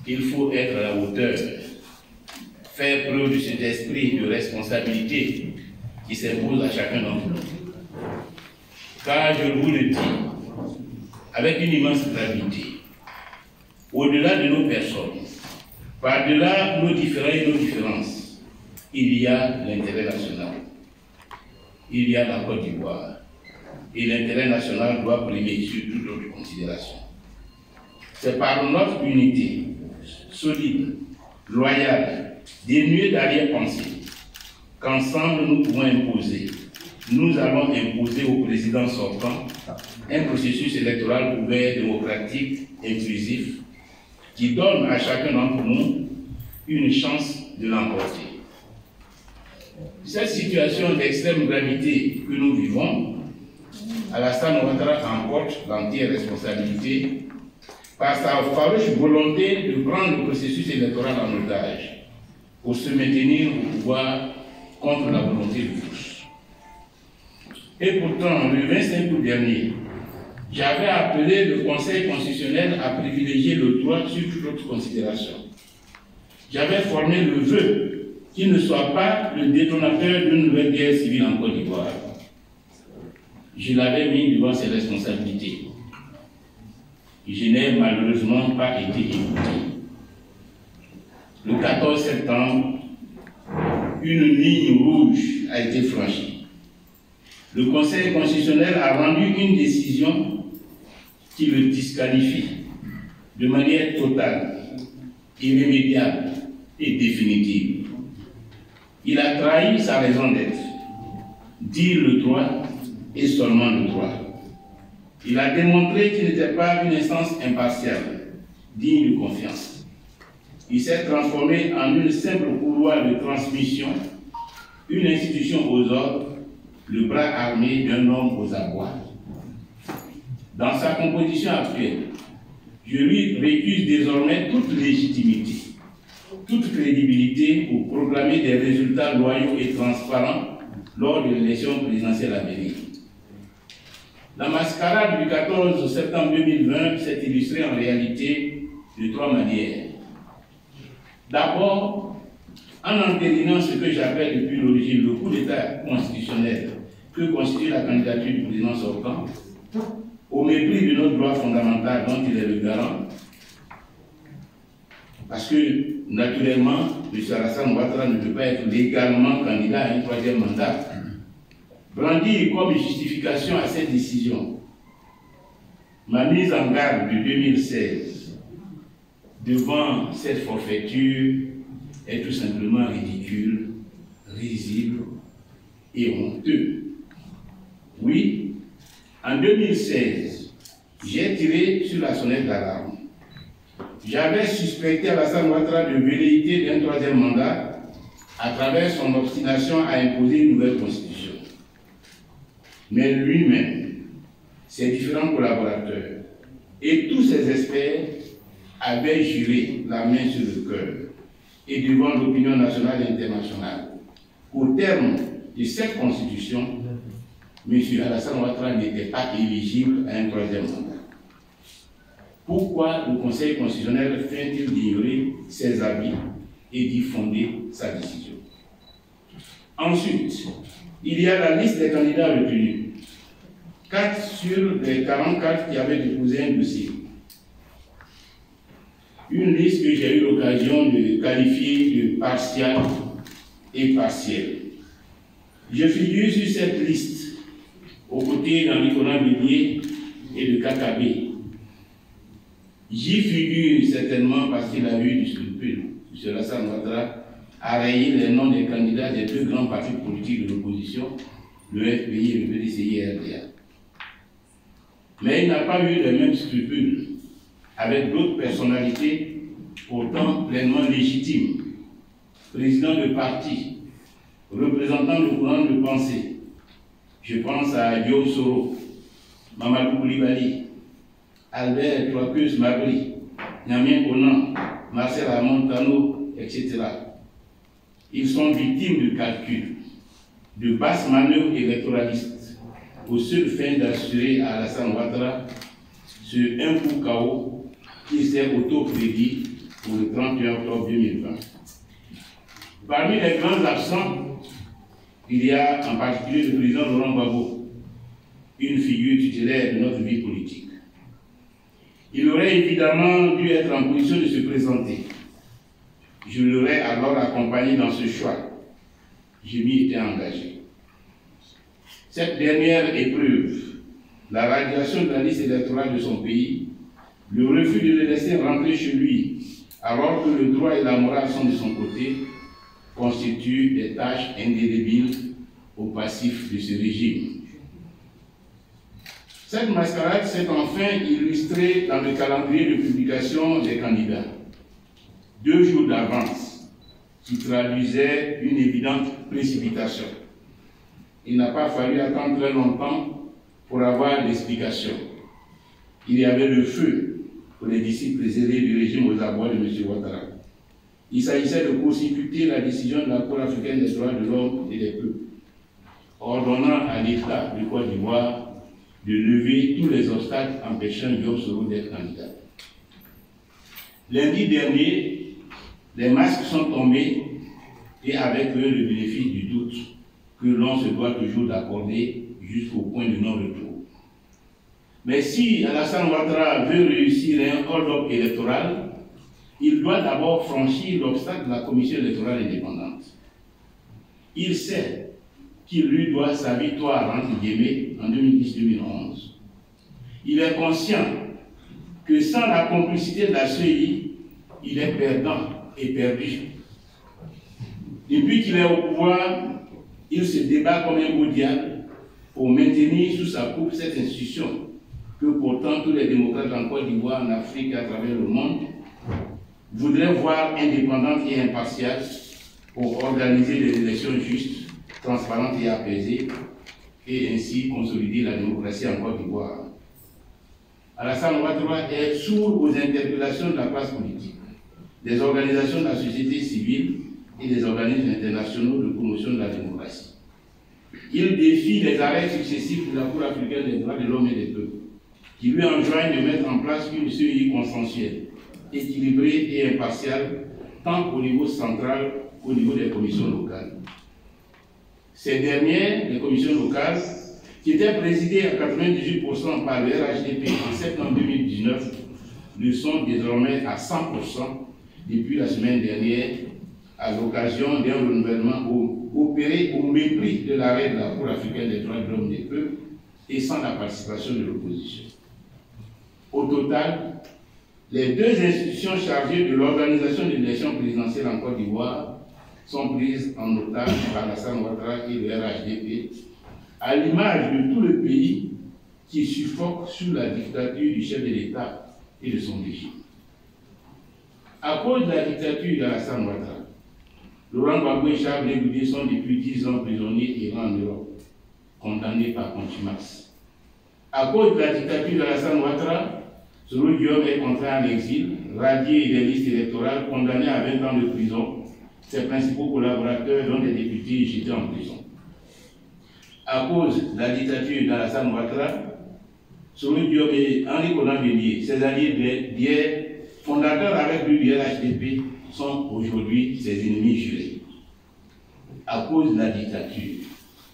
il faut être à la hauteur, faire preuve de cet esprit de responsabilité qui s'impose à chacun d'entre nous. Car je vous le dis, avec une immense gravité, au-delà de nos personnes, par-delà nos différends et nos différences, il y a l'intérêt national. Il y a la Côte d'Ivoire. Et l'intérêt national doit primer sur toute autre considération. C'est par notre unité solide, loyale, dénuée d'arrière-pensée, qu'ensemble nous pouvons imposer. Nous allons imposer au président sortant un processus électoral ouvert, démocratique, inclusif, qui donne à chacun d'entre nous une chance de l'emporter. Cette situation d'extrême gravité que nous vivons, Alassane Ouattara emporte l'entière responsabilité par sa farouche volonté de prendre le processus électoral en otage pour se maintenir au pouvoir contre la volonté de tous. Et pourtant, le 25 août dernier, j'avais appelé le Conseil constitutionnel à privilégier le droit sur toute autre considération. J'avais formé le vœu qu'il ne soit pas le détonateur d'une nouvelle guerre civile en Côte d'Ivoire. Je l'avais mis devant ses responsabilités. Je n'ai malheureusement pas été écouté. Le 14 septembre, une ligne rouge a été franchie. Le Conseil constitutionnel a rendu une décision qui le disqualifie de manière totale, irrémédiable et définitive. Il a trahi sa raison d'être, dire le droit et seulement le droit. Il a démontré qu'il n'était pas une instance impartiale, digne de confiance. Il s'est transformé en une simple couloir de transmission, une institution aux ordres, le bras armé d'un homme aux abois. Dans sa composition actuelle, je lui récuse désormais toute légitimité, toute crédibilité pour proclamer des résultats loyaux et transparents lors de l'élection présidentielle à venir. La mascarade du 14 septembre 2020 s'est illustrée en réalité de trois manières. D'abord, en entérinant ce que j'appelle depuis l'origine le coup d'État constitutionnel que constitue la candidature du président sortant, au mépris de notre droit fondamental dont il est le garant, parce que, naturellement, M. Alassane Ouattara ne peut pas être légalement candidat à un troisième mandat. Brandir comme justification à cette décision ma mise en garde de 2016 devant cette forfaiture est tout simplement ridicule, risible et honteux. Oui, en 2016, j'ai tiré sur la sonnette d'alarme. J'avais suspecté Alassane Ouattara de velléité d'un troisième mandat à travers son obstination à imposer une nouvelle constitution. Mais lui-même, ses différents collaborateurs et tous ses experts avaient juré la main sur le cœur et devant l'opinion nationale et internationale. Au terme de cette constitution, M. Alassane Ouattara n'était pas éligible à un troisième mandat. Pourquoi le Conseil constitutionnel feint-il d'ignorer ses avis et d'y fonder sa décision? Ensuite, il y a la liste des candidats retenus. 4 sur les 44 qui avaient déposé un dossier. Une liste que j'ai eu l'occasion de qualifier de partiale et partielle. Je figure sur cette liste aux côtés d'Henri-Conan Bédié et de Kakabé. J'y figure certainement parce qu'il a eu du scrupule. M. Alassane Ouattara a rayé les noms des candidats des deux grands partis politiques de l'opposition, le FPI et le PDCI-RDA. Mais il n'a pas eu les mêmes scrupules avec d'autres personnalités pourtant pleinement légitimes, présidents de partis, représentants de courants de pensée. Je pense à Guillaume Soro, Mamadou Koulibaly, Albert Troacus Mabri, Niamien Konan, Marcel Amontano, etc. Ils sont victimes de calculs, de basses manœuvres électoralistes, aux seules fins d'assurer à Alassane Ouattara ce un coup KO qui s'est auto-prédit pour le 31 octobre 2020. Parmi les grands absents, il y a en particulier le président Laurent Gbagbo, une figure tutélaire de notre vie politique. Il aurait évidemment dû être en position de se présenter. Je l'aurais alors accompagné dans ce choix. Je m'y étais engagé. Cette dernière épreuve, la radiation de la liste électorale de son pays, le refus de le laisser rentrer chez lui, alors que le droit et la morale sont de son côté, constituent des tâches indélébiles au passif de ce régime. Cette mascarade s'est enfin illustrée dans le calendrier de publication des candidats, 2 jours d'avance, qui traduisait une évidente précipitation. Il n'a pas fallu attendre très longtemps pour avoir l'explication. Il y avait le feu pour les disciples zélés du régime aux abois de M. Ouattara. Il s'agissait de consécuter la décision de la Cour africaine des droits de l'homme et des peuples, ordonnant à l'État de Côte d'Ivoire de lever tous les obstacles empêchant Diop Soro d'être candidat. Lundi dernier, les masques sont tombés et avec eux le bénéfice du doute que l'on se doit toujours d'accorder jusqu'au point de non-retour. Mais si Alassane Ouattara veut réussir un hold-up électoral, il doit d'abord franchir l'obstacle de la commission électorale indépendante. Il sait qu'il lui doit sa victoire entre guillemets en 2010-2011. Il est conscient que sans la complicité de la CEI, il est perdant et perdu. Depuis qu'il est au pouvoir, il se débat comme un beau diable pour maintenir sous sa coupe cette institution que pourtant tous les démocrates en Côte d'Ivoire, en Afrique et à travers le monde voudraient voir indépendante et impartiale pour organiser des élections justes, transparentes et apaisées, et ainsi consolider la démocratie en Côte d'Ivoire. Alassane Ouattara est sourd aux interpellations de la classe politique, des organisations de la société civile et des organismes internationaux de promotion de la démocratie. Il défie les arrêts successifs de la Cour africaine des droits de l'homme et des peuples, qui lui enjoignent de mettre en place une CEI consensuelle, équilibrée et impartiale, tant au niveau central qu'au niveau des commissions locales. Ces dernières, les commissions locales, qui étaient présidées à 98% par le RHDP en septembre 2019, le sont désormais à 100% depuis la semaine dernière, à l'occasion d'un renouvellement opéré au mépris de l'arrêt de la Cour africaine des droits de l'homme et des peuples et sans la participation de l'opposition. Au total, les 2 institutions chargées de l'organisation de l'élection présidentielle en Côte d'Ivoire sont prises en otage par Alassane Ouattara et le RHDP, à l'image de tout le pays qui suffoque sous la dictature du chef de l'État et de son régime. À cause de la dictature d'Alassane Ouattara, Laurent Gbagbo et Charles Blé Goudé sont depuis 10 ans prisonniers errants en Europe, condamnés par contumace. À cause de la dictature d'Alassane Ouattara, Soro Diop est contraint à l'exil, radié des listes électorales, condamné à 20 ans de prison. Ses principaux collaborateurs, dont des députés, jetés en prison. À cause de la dictature d'Alassane Ouattara, Soro Diop et Henri Konan Bélier, ses alliés d'hier, fondateurs avec lui du RHDP, sont aujourd'hui ses ennemis jurés. À cause de la dictature,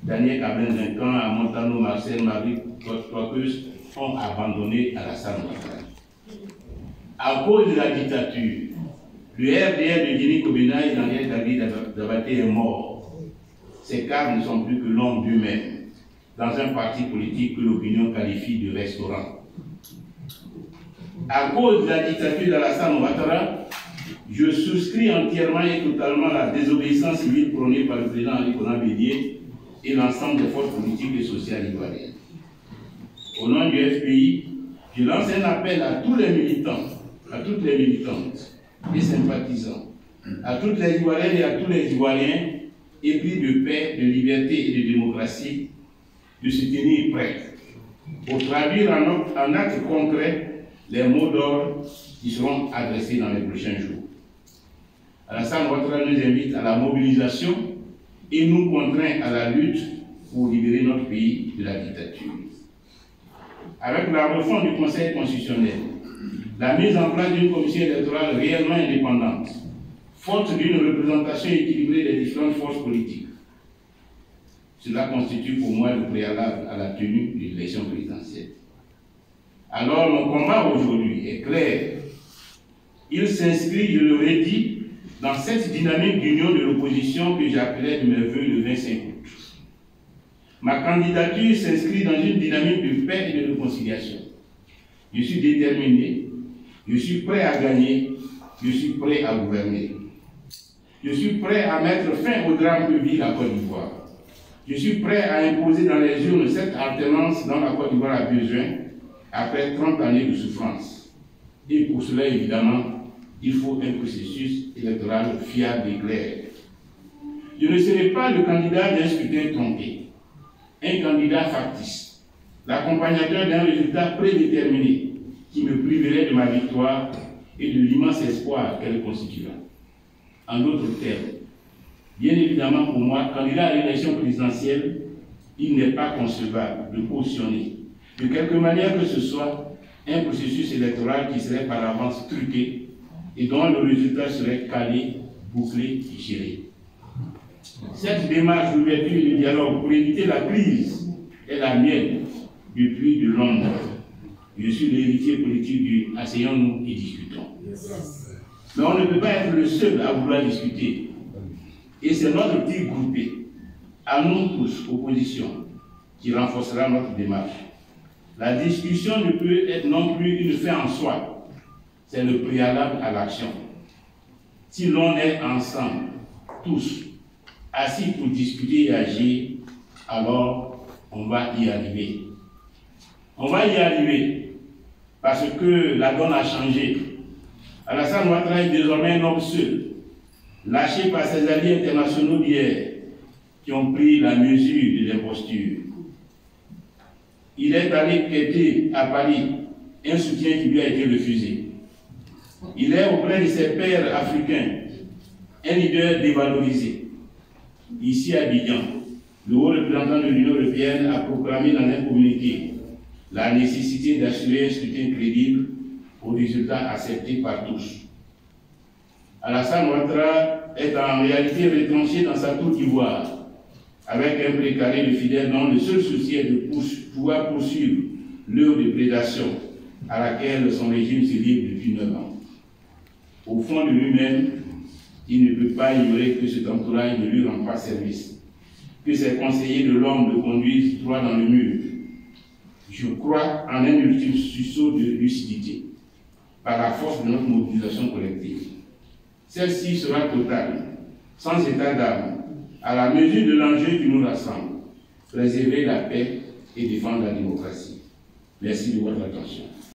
Daniel Caben-Duncan, Montano, Marcel, Marie, Toikeuse ont abandonné Alassane Ouattara. À cause de la dictature, le RDR de Denis Kobena et Daniel David Dabaté est mort. Ces cadres ne sont plus que l'ombre d'eux-mêmes, dans un parti politique que l'opinion qualifie de restaurant. À cause de la dictature d'Alassane Ouattara, je souscris entièrement et totalement à la désobéissance civile prônée par le président Henri Konan Bélier et l'ensemble des forces politiques et sociales ivoiriennes. Au nom du FPI, je lance un appel à tous les militants, à toutes les militantes et sympathisants, à toutes les Ivoiriennes et à tous les Ivoiriens épris de paix, de liberté et de démocratie, de se tenir prêts pour traduire en actes concrets les mots d'ordre qui seront adressés dans les prochains jours. Alassane Ouattara nous invite à la mobilisation et nous contraint à la lutte pour libérer notre pays de la dictature. Avec la refonte du Conseil constitutionnel, la mise en place d'une commission électorale réellement indépendante, faute d'une représentation équilibrée des différentes forces politiques. Cela constitue pour moi le préalable à la tenue d'une élection présidentielle. Alors mon combat aujourd'hui est clair. Il s'inscrit, je le redis, dans cette dynamique d'union de l'opposition que j'appelais de mes voeux le 25 août. Ma candidature s'inscrit dans une dynamique de paix et de réconciliation. Je suis déterminé, je suis prêt à gagner, je suis prêt à gouverner. Je suis prêt à mettre fin au drame que vit la Côte d'Ivoire. Je suis prêt à imposer dans les urnes cette alternance dont la Côte d'Ivoire a besoin après 30 années de souffrance. Et pour cela, évidemment, il faut un processus électoral fiable et clair. Je ne serai pas le candidat d'un scrutin trompé, un candidat factice, l'accompagnateur d'un résultat prédéterminé qui me priverait de ma victoire et de l'immense espoir qu'elle constituera. En d'autres termes, bien évidemment pour moi, candidat à l'élection présidentielle, il n'est pas concevable de cautionner, de quelque manière que ce soit, un processus électoral qui serait par avance truqué et dont le résultat serait calé, bouclé et géré. Cette démarche d'ouverture et de dialogue pour éviter la crise est la mienne depuis de longues années. Je suis l'héritier politique du « asseyons-nous et discutons ». Mais on ne peut pas être le seul à vouloir discuter. Et c'est notre tir groupé, à nous tous, opposition, qui renforcera notre démarche. La discussion ne peut être non plus une fin en soi. C'est le préalable à l'action. Si l'on est ensemble, tous, assis pour discuter et agir, alors on va y arriver. On va y arriver parce que la donne a changé. Alassane Ouattara est désormais un homme seul, lâché par ses alliés internationaux d'hier, qui ont pris la mesure de l'imposture. Il est allé quêter à Paris un soutien qui lui a été refusé. Il est auprès de ses pairs africains un leader dévalorisé. Ici à Abidjan, le haut représentant de l'Union européenne a proclamé dans un communiqué la nécessité d'assurer un scrutin crédible aux résultats acceptés par tous. Alassane Ouattara est en réalité retranché dans sa tour d'ivoire, avec un précaré de fidèles dont le seul souci est de pouvoir poursuivre l'œuvre de prédation à laquelle son régime se livre depuis 9 ans. Au fond de lui-même, il ne peut pas ignorer que cet entourage ne lui rend pas service, que ses conseillers de l'homme le conduisent droit dans le mur. Je crois en un ultime sursaut de lucidité, par la force de notre mobilisation collective. Celle-ci sera totale, sans état d'âme, à la mesure de l'enjeu qui nous rassemble, préserver la paix et défendre la démocratie. Merci de votre attention.